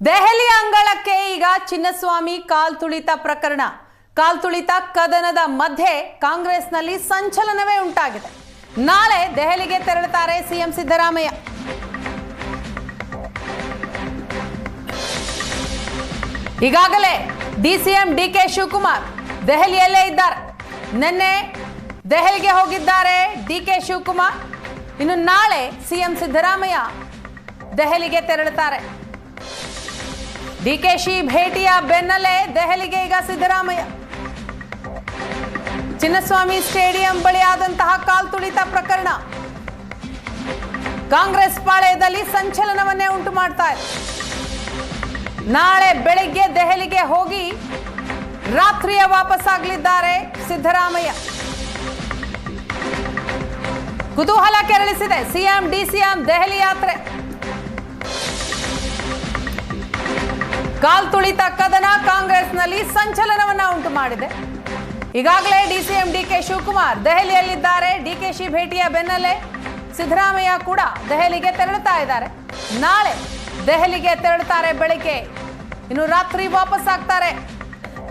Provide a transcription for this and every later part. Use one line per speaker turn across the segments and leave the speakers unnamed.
ದೆಹಲಿ ಅಂಗಳಕ್ಕೆ ಈಗ ಚಿನ್ನಸ್ವಾಮಿ ಕಾಲ್ತುಳಿತ ಪ್ರಕರಣ. ಕಾಲ್ತುಳಿತ ಕದನದ ಮಧ್ಯೆ ಕಾಂಗ್ರೆಸ್ನಲ್ಲಿ ಸಂಚಲನವೇ ಉಂಟಾಗಿದೆ. ನಾಳೆ ದೆಹಲಿಗೆ ತೆರಳುತ್ತಾರೆ ಸಿಎಂ ಸಿದ್ದರಾಮಯ್ಯ. ಈಗಾಗಲೇ ಡಿಸಿಎಂ ಡಿಕೆ ಶಿವಕುಮಾರ್ ದೆಹಲಿಯಲ್ಲೇ ಇದ್ದಾರೆ. ನಿನ್ನೆ ದೆಹಲಿಗೆ ಹೋಗಿದ್ದಾರೆ ಡಿಕೆ ಶಿವಕುಮಾರ್. ಇನ್ನು ನಾಳೆ ಸಿಎಂ ಸಿದ್ದರಾಮಯ್ಯ ದೆಹಲಿಗೆ ತೆರಳುತ್ತಾರೆ. ಡಿಕೆಶಿ ಭೇಟಿಯ ಬೆನ್ನಲ್ಲೇ ದೆಹಲಿಗೆ ಈಗ ಸಿದ್ದರಾಮಯ್ಯ. ಚಿನ್ನಸ್ವಾಮಿ ಸ್ಟೇಡಿಯಂ ಬಳಿ ಆದಂತಹ ಕಾಲ್ತುಳಿತ ಪ್ರಕರಣ ಕಾಂಗ್ರೆಸ್ ಪಾಳೆಯದಲ್ಲಿ ಸಂಚಲನವನ್ನೇ ಉಂಟು ಮಾಡ್ತಾ ಇದೆ. ನಾಳೆ ಬೆಳಿಗ್ಗೆ ದೆಹಲಿಗೆ ಹೋಗಿ ರಾತ್ರಿಯ ವಾಪಸ್ಸಾಗಲಿದ್ದಾರೆ ಸಿದ್ದರಾಮಯ್ಯ. ಕುತೂಹಲ ಕೆರಳಿಸಿದೆ ಸಿಎಂ ಡಿಸಿಎಂ ದೆಹಲಿ ಯಾತ್ರೆ. ಕಾಲ್ತುಳಿತ ಕದನ ಕಾಂಗ್ರೆಸ್ನಲ್ಲಿ ಸಂಚಲನವನ್ನ ಉಂಟು ಮಾಡಿದೆ. ಈಗಾಗಲೇ ಡಿಸಿಎಂ ಡಿಕೆ ಶಿವಕುಮಾರ್ ದೆಹಲಿಯಲ್ಲಿದ್ದಾರೆ. ಡಿಕೆಶಿ ಭೇಟಿಯ ಬೆನ್ನಲ್ಲೇ ಸಿದ್ದರಾಮಯ್ಯ ಕೂಡ ದೆಹಲಿಗೆ ತೆರಳುತ್ತಾ ಇದ್ದಾರೆ. ನಾಳೆ ದೆಹಲಿಗೆ ತೆರಳುತ್ತಾರೆ ಬೆಳಿಗ್ಗೆ, ಇನ್ನು ರಾತ್ರಿ ವಾಪಸ್ ಆಗ್ತಾರೆ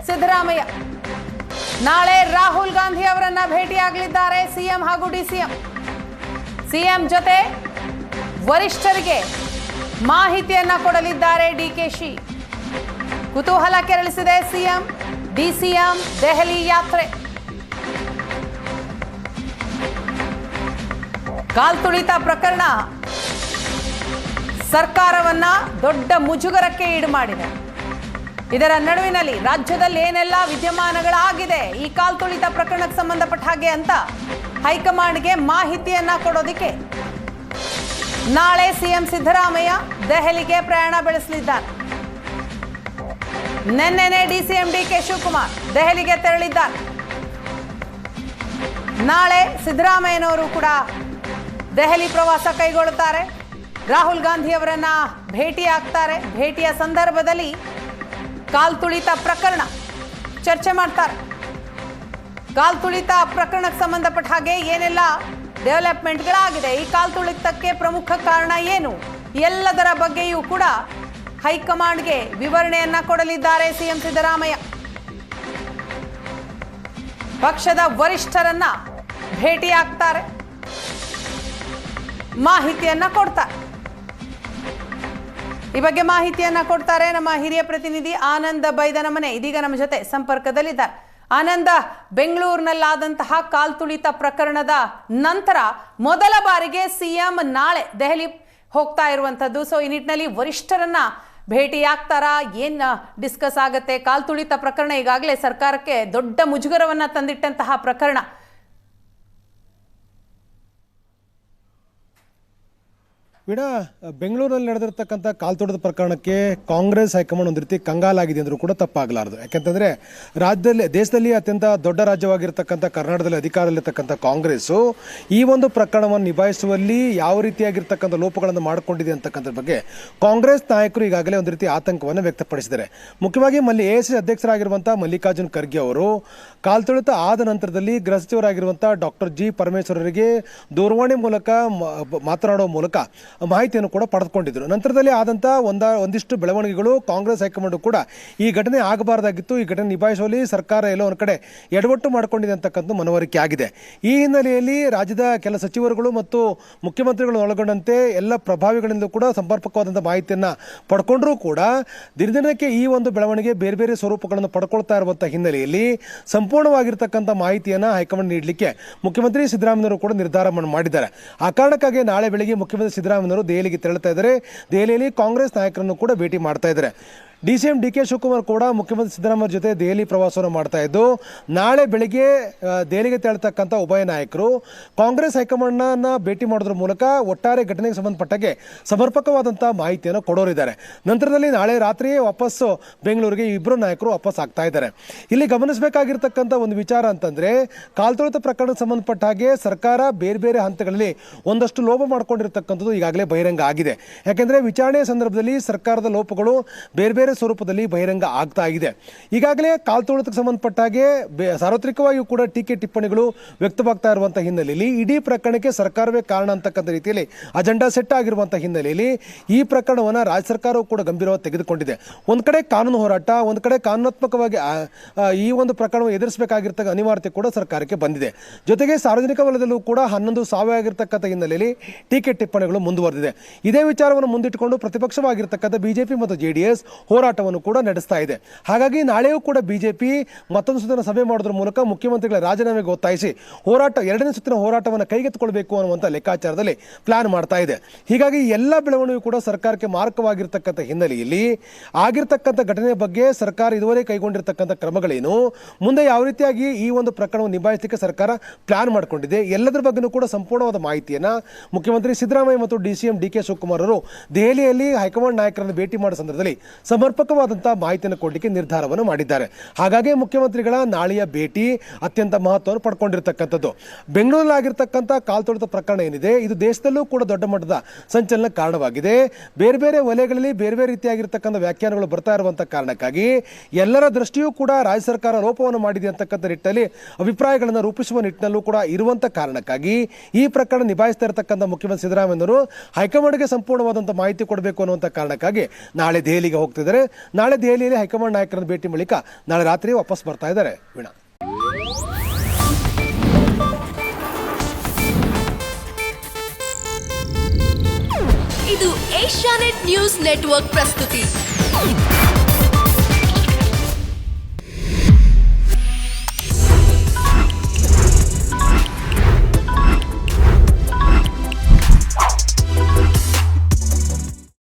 ಸಿದ್ದರಾಮಯ್ಯ. ನಾಳೆ ರಾಹುಲ್ ಗಾಂಧಿ ಅವರನ್ನ ಭೇಟಿಯಾಗಲಿದ್ದಾರೆ ಸಿಎಂ ಹಾಗೂ ಡಿಸಿಎಂ. ಸಿಎಂ ಜೊತೆ ವರಿಷ್ಠರಿಗೆ ಮಾಹಿತಿಯನ್ನ ಕೊಡಲಿದ್ದಾರೆ ಡಿಕೆಶಿ. ಕುತೂಹಲ ಕೆರಳಿಸಿದೆ ಸಿಎಂ ಡಿಸಿಎಂ ದೆಹಲಿ ಯಾತ್ರೆ. ಕಾಲ್ತುಳಿತ ಪ್ರಕರಣ ಸರ್ಕಾರವನ್ನ ದೊಡ್ಡ ಮುಜುಗರಕ್ಕೆ ಈಡು ಮಾಡಿದೆ. ಇದರ ನಡುವಿನಲ್ಲಿ ರಾಜ್ಯದಲ್ಲಿ ಏನೆಲ್ಲ ವಿದ್ಯಮಾನಗಳಾಗಿದೆ ಈ ಕಾಲ್ತುಳಿತ ಪ್ರಕರಣಕ್ಕೆ ಸಂಬಂಧಪಟ್ಟ ಹಾಗೆ ಅಂತ ಹೈಕಮಾಂಡ್ಗೆ ಮಾಹಿತಿಯನ್ನ ಕೊಡೋದಿಕ್ಕೆ ನಾಳೆ ಸಿಎಂ ಸಿದ್ದರಾಮಯ್ಯ ದೆಹಲಿಗೆ ಪ್ರಯಾಣ ಬೆಳೆಸಲಿದ್ದಾರೆ. ನಿನ್ನೆನೆ ಡಿಸಿಎಂ ಡಿಕೆ ಶಿವಕುಮಾರ್ ದೆಹಲಿಗೆ ತೆರಳಿದ್ದಾರೆ. ನಾಳೆ ಸಿದ್ದರಾಮಯ್ಯನವರು ಕೂಡ ದೆಹಲಿ ಪ್ರವಾಸ ಕೈಗೊಳ್ಳುತ್ತಾರೆ. ರಾಹುಲ್ ಗಾಂಧಿ ಅವರನ್ನ ಭೇಟಿಯಾಗ್ತಾರೆ. ಭೇಟಿಯ ಸಂದರ್ಭದಲ್ಲಿ ಕಾಲ್ತುಳಿತ ಪ್ರಕರಣ ಚರ್ಚೆ ಮಾಡ್ತಾರೆ. ಕಾಲ್ತುಳಿತ ಪ್ರಕರಣಕ್ಕೆ ಸಂಬಂಧಪಟ್ಟ ಹಾಗೆ ಏನೆಲ್ಲ ಡೆವಲಪ್ಮೆಂಟ್ಗಳಾಗಿದೆ, ಈ ಕಾಲ್ತುಳಿತಕ್ಕೆ ಪ್ರಮುಖ ಕಾರಣ ಏನು, ಎಲ್ಲದರ ಬಗ್ಗೆಯೂ ಕೂಡ ಹೈಕಮಾಂಡ್ಗೆ ವಿವರಣೆಯನ್ನ ಕೊಡಲಿದ್ದಾರೆ ಸಿಎಂ ಸಿದ್ದರಾಮಯ್ಯ. ಪಕ್ಷದ ವರಿಷ್ಠರನ್ನ ಭೇಟಿಯಾಗ್ತಾರೆ, ಮಾಹಿತಿಯನ್ನ ಕೊಡ್ತಾರೆ. ಈ ಬಗ್ಗೆ ಮಾಹಿತಿಯನ್ನ ಕೊಡ್ತಾರೆ ನಮ್ಮ ಹಿರಿಯ ಪ್ರತಿನಿಧಿ ಆನಂದ ಬೈದನಮನೆ. ಇದೀಗ ನಮ್ಮ ಜೊತೆ ಸಂಪರ್ಕದಲ್ಲಿದ್ದಾರೆ. ಆನಂದ, ಬೆಂಗಳೂರಿನಲ್ಲಾದಂತಹ ಕಾಲ್ತುಳಿತ ಪ್ರಕರಣದ ನಂತರ ಮೊದಲ ಬಾರಿಗೆ ಸಿಎಂ ನಾಳೆ ದೆಹಲಿ ಹೋಗ್ತಾ ಇರುವಂತದ್ದು. ಸೊ ಈ ನಿಟ್ಟಿನಲ್ಲಿ ವರಿಷ್ಠರನ್ನ ಭೇಟಿಯಾಗ್ತಾರಾ, ಏನ್ ಡಿಸ್ಕಸ್ ಆಗತ್ತೆ? ಕಾಲ್ತುಳಿತ ಪ್ರಕರಣ ಈಗಾಗಲೇ ಸರ್ಕಾರಕ್ಕೆ ದೊಡ್ಡ ಮುಜುಗರವನ್ನ ತಂದಿಟ್ಟಂತಹ ಪ್ರಕರಣ.
ವೀಣಾ, ಬೆಂಗಳೂರಲ್ಲಿ ನಡೆದಿರ್ತಕ್ಕಂಥ ಕಾಲ್ತುಳಿತ ಪ್ರಕರಣಕ್ಕೆ ಕಾಂಗ್ರೆಸ್ ಹೈಕಮಾಂಡ್ ಒಂದು ರೀತಿ ಕಂಗಾಲಾಗಿದೆ ಅಂದರೂ ಕೂಡ ತಪ್ಪಾಗಲಾರದು. ಯಾಕೆಂತಂದರೆ ದೇಶದಲ್ಲಿ ಅತ್ಯಂತ ದೊಡ್ಡ ರಾಜ್ಯವಾಗಿರ್ತಕ್ಕಂಥ ಕರ್ನಾಟಕದಲ್ಲಿ ಅಧಿಕಾರದಲ್ಲಿರ್ತಕ್ಕಂಥ ಕಾಂಗ್ರೆಸ್ಸು ಈ ಒಂದು ಪ್ರಕರಣವನ್ನು ನಿಭಾಯಿಸುವಲ್ಲಿ ಯಾವ ರೀತಿಯಾಗಿರ್ತಕ್ಕಂಥ ಲೋಪಗಳನ್ನು ಮಾಡಿಕೊಂಡಿದೆ ಅಂತಕ್ಕಂಥ ಬಗ್ಗೆ ಕಾಂಗ್ರೆಸ್ ನಾಯಕರು ಈಗಾಗಲೇ ಒಂದು ರೀತಿ ಆತಂಕವನ್ನು ವ್ಯಕ್ತಪಡಿಸಿದ್ದಾರೆ. ಮುಖ್ಯವಾಗಿ AICC ಅಧ್ಯಕ್ಷರಾಗಿರುವಂಥ ಮಲ್ಲಿಕಾರ್ಜುನ್ ಖರ್ಗೆ ಅವರು ಕಾಲ್ತುಳಿತ ಆದ ನಂತರದಲ್ಲಿ ಗೃಹ ಸಚಿವರಾಗಿರುವಂಥ ಡಾಕ್ಟರ್ ಜಿ ಪರಮೇಶ್ವರರಿಗೆ ದೂರವಾಣಿ ಮೂಲಕ ಮಾತನಾಡುವ ಮೂಲಕ ಮಾಹಿತಿಯನ್ನು ಕೂಡ ಪಡೆದುಕೊಂಡಿದ್ದರು. ನಂತರದಲ್ಲಿ ಆದಂಥ ಒಂದಿಷ್ಟು ಬೆಳವಣಿಗೆಗಳು ಕಾಂಗ್ರೆಸ್ ಹೈಕಮಾಂಡ್ ಕೂಡ ಈ ಘಟನೆ ಆಗಬಾರ್ದಾಗಿತ್ತು, ಈ ಘಟನೆ ನಿಭಾಯಿಸುವಲ್ಲಿ ಸರ್ಕಾರ ಎಲ್ಲೋ ಒಂದು ಕಡೆ ಎಡವಟ್ಟು ಮಾಡಿಕೊಂಡಿದೆ ಅಂತಕ್ಕಂಥ ಮನವರಿಕೆ ಆಗಿದೆ. ಈ ಹಿನ್ನೆಲೆಯಲ್ಲಿ ರಾಜ್ಯದ ಕೆಲ ಸಚಿವರುಗಳು ಮತ್ತು ಮುಖ್ಯಮಂತ್ರಿಗಳು ಒಳಗೊಂಡಂತೆ ಎಲ್ಲ ಪ್ರಭಾವಿಗಳಿಂದ ಕೂಡ ಸಂಪರ್ಕವಾದಂಥ ಮಾಹಿತಿಯನ್ನು ಪಡ್ಕೊಂಡ್ರೂ ಕೂಡ ದಿನದಿನಕ್ಕೆ ಈ ಒಂದು ಬೆಳವಣಿಗೆ ಬೇರೆ ಬೇರೆ ಸ್ವರೂಪಗಳನ್ನು ಪಡ್ಕೊಳ್ತಾ ಇರುವಂಥ ಹಿನ್ನೆಲೆಯಲ್ಲಿ ಸಂಪೂರ್ಣವಾಗಿರ್ತಕ್ಕಂಥ ಮಾಹಿತಿಯನ್ನು ಹೈಕಮಾಂಡ್ ನೀಡಲಿಕ್ಕೆ ಮುಖ್ಯಮಂತ್ರಿ ಸಿದ್ದರಾಮಯ್ಯವರು ಕೂಡ ನಿರ್ಧಾರ ಮಾಡಿದ್ದಾರೆ. ಆ ಕಾರಣಕ್ಕಾಗಿ ನಾಳೆ ಬೆಳಿಗ್ಗೆ ಮುಖ್ಯಮಂತ್ರಿ ಸಿದ್ದರಾಮಯ್ಯವರು ದೆಹಲಿಗೆ ತೆರಳುತ್ತಾ ಇದ್ದಾರೆ. ದೆಹಲಿಯಲ್ಲಿ ಕಾಂಗ್ರೆಸ್ ನಾಯಕರನ್ನು ಕೂಡ ಭೇಟಿ ಮಾಡ್ತಾ ಇದ್ದಾರೆ. ಡಿಸಿಎಂ ಡಿಕೆ ಶಿವಕುಮಾರ್ ಕೂಡ ಮುಖ್ಯಮಂತ್ರಿ ಸಿದ್ದರಾಮಯ್ಯ ಜೊತೆ ದೆಹಲಿ ಪ್ರವಾಸವನ್ನು ಮಾಡ್ತಾ ಇದ್ದು, ನಾಳೆ ಬೆಳಿಗ್ಗೆ ದೆಹಲಿಗೆ ತೆರಳತಕ್ಕಂಥ ಉಭಯ ನಾಯಕರು ಕಾಂಗ್ರೆಸ್ ಹೈಕಮಾಂಡ್ನ ಭೇಟಿ ಮಾಡೋದ್ರ ಮೂಲಕ ಒಟ್ಟಾರೆ ಘಟನೆಗೆ ಸಂಬಂಧಪಟ್ಟಾಗೆ ಸಮರ್ಪಕವಾದಂಥ ಮಾಹಿತಿಯನ್ನು ಕೊಡೋರಿದ್ದಾರೆ. ನಂತರದಲ್ಲಿ ನಾಳೆ ರಾತ್ರಿಯೇ ವಾಪಸ್ಸು ಬೆಂಗಳೂರಿಗೆ ಇಬ್ಬರು ನಾಯಕರು ವಾಪಸ್ ಆಗ್ತಾ ಇದ್ದಾರೆ. ಇಲ್ಲಿ ಗಮನಿಸಬೇಕಾಗಿರ್ತಕ್ಕಂಥ ಒಂದು ವಿಚಾರ ಅಂತಂದ್ರೆ, ಕಾಲ್ತುಳಿತ ಪ್ರಕರಣಕ್ಕೆ ಸಂಬಂಧಪಟ್ಟ ಹಾಗೆ ಸರ್ಕಾರ ಬೇರೆ ಬೇರೆ ಹಂತಗಳಲ್ಲಿ ಒಂದಷ್ಟು ಲೋಪ ಮಾಡ್ಕೊಂಡಿರ್ತಕ್ಕಂಥದ್ದು ಈಗಾಗಲೇ ಬಹಿರಂಗ ಆಗಿದೆ. ಯಾಕೆಂದ್ರೆ ವಿಚಾರಣೆಯ ಸಂದರ್ಭದಲ್ಲಿ ಸರ್ಕಾರದ ಲೋಪಗಳು ಬೇರೆ ಬೇರೆ ಬೇರೆ ಸ್ವರೂಪದಲ್ಲಿ ಬಹಿರಂಗ ಆಗ್ತಾ ಇದೆ. ಈಗಾಗಲೇ ಕಾಲ್ತುಳಿತಕ್ಕೆ ಸಂಬಂಧಪಟ್ಟ ಹಾಗೆ ಸಾರ್ವತ್ರಿಕವಾಗಿಯೂ ಕೂಡ ಟೀಕೆ ಟಿಪ್ಪಣಿಗಳು ವ್ಯಕ್ತವಾಗ್ತಾ ಇರುವಂತಹ ಹಿನ್ನೆಲೆಯಲ್ಲಿ ಇಡೀ ಪ್ರಕರಣಕ್ಕೆ ಸರ್ಕಾರವೇ ಕಾರಣ ಅಂತಕ್ಕಂಥ ರೀತಿಯಲ್ಲಿ ಅಜೆಂಡಾ ಸೆಟ್ ಆಗಿರುವಂತಹ ಹಿನ್ನೆಲೆಯಲ್ಲಿ ಈ ಪ್ರಕರಣವನ್ನು ರಾಜ್ಯ ಸರ್ಕಾರವು ಕೂಡ ಗಂಭೀರವಾಗಿ ತೆಗೆದುಕೊಂಡಿದೆ. ಒಂದು ಕಡೆ ಕಾನೂನು ಹೋರಾಟ, ಒಂದು ಕಡೆ ಕಾನೂನಾತ್ಮಕವಾಗಿ ಈ ಒಂದು ಪ್ರಕರಣವನ್ನು ಎದುರಿಸಬೇಕಾಗಿರ್ತಕ್ಕ ಅನಿವಾರ್ಯತೆ ಕೂಡ ಸರ್ಕಾರಕ್ಕೆ ಬಂದಿದೆ. ಜೊತೆಗೆ ಸಾರ್ವಜನಿಕ ವಲಯದಲ್ಲೂ ಕೂಡ 11 ಸಾವಿರವಾಗಿರ್ತಕ್ಕಂಥ ಹಿನ್ನೆಲೆಯಲ್ಲಿ ಟೀಕೆ ಟಿಪ್ಪಣಿಗಳು ಮುಂದುವರೆದಿದೆ. ಇದೇ ವಿಚಾರವನ್ನು ಮುಂದಿಟ್ಟುಕೊಂಡು ಪ್ರತಿಪಕ್ಷವಾಗಿರ್ತಕ್ಕಂಥ ಬಿಜೆಪಿ ಮತ್ತು ಜೆಡಿಎಸ್ ಹೋರಾಟವನ್ನು ಕೂಡ ನಡೆಸ್ತಾ ಇದೆ. ಹಾಗಾಗಿ ನಾಳೆಯೂ ಕೂಡ ಬಿಜೆಪಿ ಮತ್ತೊಂದು ಸುತ್ತಿನ ಸಭೆ ಮಾಡೋದ್ರ ಮೂಲಕ ಮುಖ್ಯಮಂತ್ರಿಗಳ ರಾಜೀನಾಮೆಗೆ ಒತ್ತಾಯಿಸಿ ಎರಡನೇ ಸುತ್ತಿನ ಹೋರಾಟವನ್ನು ಕೈಗೆತ್ತಿಕೊಳ್ಬೇಕು ಅನ್ನುವಂಥ ಲೆಕ್ಕಾಚಾರದಲ್ಲಿ ಪ್ಲಾನ್ ಮಾಡ್ತಾ ಇದೆ. ಹೀಗಾಗಿ ಎಲ್ಲ ಬೆಳವಣಿಗೆ ಕೂಡ ಸರ್ಕಾರಕ್ಕೆ ಮಾರಕವಾಗಿರ್ತಕ್ಕಂಥ ಹಿನ್ನೆಲೆಯಲ್ಲಿ ಆಗಿರ್ತಕ್ಕಂಥ ಘಟನೆ ಬಗ್ಗೆ ಸರ್ಕಾರ ಇದುವರೆಗೆ ಕೈಗೊಂಡಿರ್ತಕ್ಕಂಥ ಕ್ರಮಗಳೇನು, ಮುಂದೆ ಯಾವ ರೀತಿಯಾಗಿ ಈ ಒಂದು ಪ್ರಕರಣವನ್ನು ನಿಭಾಯಿಸಲಿಕ್ಕೆ ಸರ್ಕಾರ ಪ್ಲಾನ್ ಮಾಡಿಕೊಂಡಿದೆ, ಎಲ್ಲದರ ಬಗ್ಗೆಯೂ ಕೂಡ ಸಂಪೂರ್ಣವಾದ ಮಾಹಿತಿಯನ್ನು ಮುಖ್ಯಮಂತ್ರಿ ಸಿದ್ದರಾಮಯ್ಯ ಮತ್ತು DCM DK ಶಿವಕುಮಾರ್ ಅವರು ದೆಹಲಿಯಲ್ಲಿ ಹೈಕಮಾಂಡ್ ನಾಯಕರನ್ನು ಭೇಟಿ ಮಾಡೋ ಸಂದರ್ಭದಲ್ಲಿ ಸಮರ್ಪಕವಾದಂತಹ ಮಾಹಿತಿಯನ್ನು ಕೊಡಲಿಕ್ಕೆ ನಿರ್ಧಾರವನ್ನು ಮಾಡಿದ್ದಾರೆ. ಹಾಗಾಗಿ ಮುಖ್ಯಮಂತ್ರಿಗಳ ನಾಳೆಯ ಭೇಟಿ ಅತ್ಯಂತ ಮಹತ್ವವನ್ನು ಪಡ್ಕೊಂಡಿರ್ತಕ್ಕಂಥದ್ದು. ಬೆಂಗಳೂರಿನಾಗಿರ್ತಕ್ಕಂಥ ಕಾಲ್ತುಳಿತ ಪ್ರಕರಣ ಏನಿದೆ, ಇದು ದೇಶದಲ್ಲೂ ಕೂಡ ದೊಡ್ಡ ಮಟ್ಟದ ಸಂಚಲನ ಕಾರಣವಾಗಿದೆ. ಬೇರೆ ಬೇರೆ ವಲಯಗಳಲ್ಲಿ ಬೇರೆ ಬೇರೆ ರೀತಿಯಾಗಿರ್ತಕ್ಕಂಥ ವ್ಯಾಖ್ಯಾನಗಳು ಬರ್ತಾ ಇರುವಂಥ ಕಾರಣಕ್ಕಾಗಿ ಎಲ್ಲರ ದೃಷ್ಟಿಯೂ ಕೂಡ ರಾಜ್ಯ ಸರ್ಕಾರ ಲೋಪವನ್ನು ಮಾಡಿದೆ ಅಂತಕ್ಕಂಥ ನಿಟ್ಟಿನಲ್ಲಿ ಅಭಿಪ್ರಾಯಗಳನ್ನು ರೂಪಿಸುವ ನಿಟ್ಟಿನಲ್ಲೂ ಕೂಡ ಇರುವಂಥ ಕಾರಣಕ್ಕಾಗಿ ಈ ಪ್ರಕರಣ ನಿಭಾಯಿಸ್ತಾ ಇರತಕ್ಕಂಥ ಮುಖ್ಯಮಂತ್ರಿ ಸಿದ್ದರಾಮಯ್ಯನವರು ಹೈಕಮಾಂಡ್ಗೆ ಸಂಪೂರ್ಣವಾದಂಥ ಮಾಹಿತಿ ಕೊಡಬೇಕು ಅನ್ನುವಂಥ ಕಾರಣಕ್ಕಾಗಿ ನಾಳೆ ದೆಹಲಿಗೆ ಹೋಗ್ತಿದ್ದಾರೆ. ನಾಳೆ ದೆಹಲಿಯಲ್ಲಿ ಹೈಕಮಾಂಡ್ ನಾಯಕರನ್ನು ಭೇಟಿ ಬಳಿಕ ನಾಳೆ ರಾತ್ರಿ ವಾಪಸ್ ಬರ್ತಾ ಇದ್ದಾರೆ. ವೀಣಾ,
ಇದು ಏಷ್ಯಾನೆಟ್ ನ್ಯೂಸ್ ನೆಟ್ವರ್ಕ್ ಪ್ರಸ್ತುತಿ.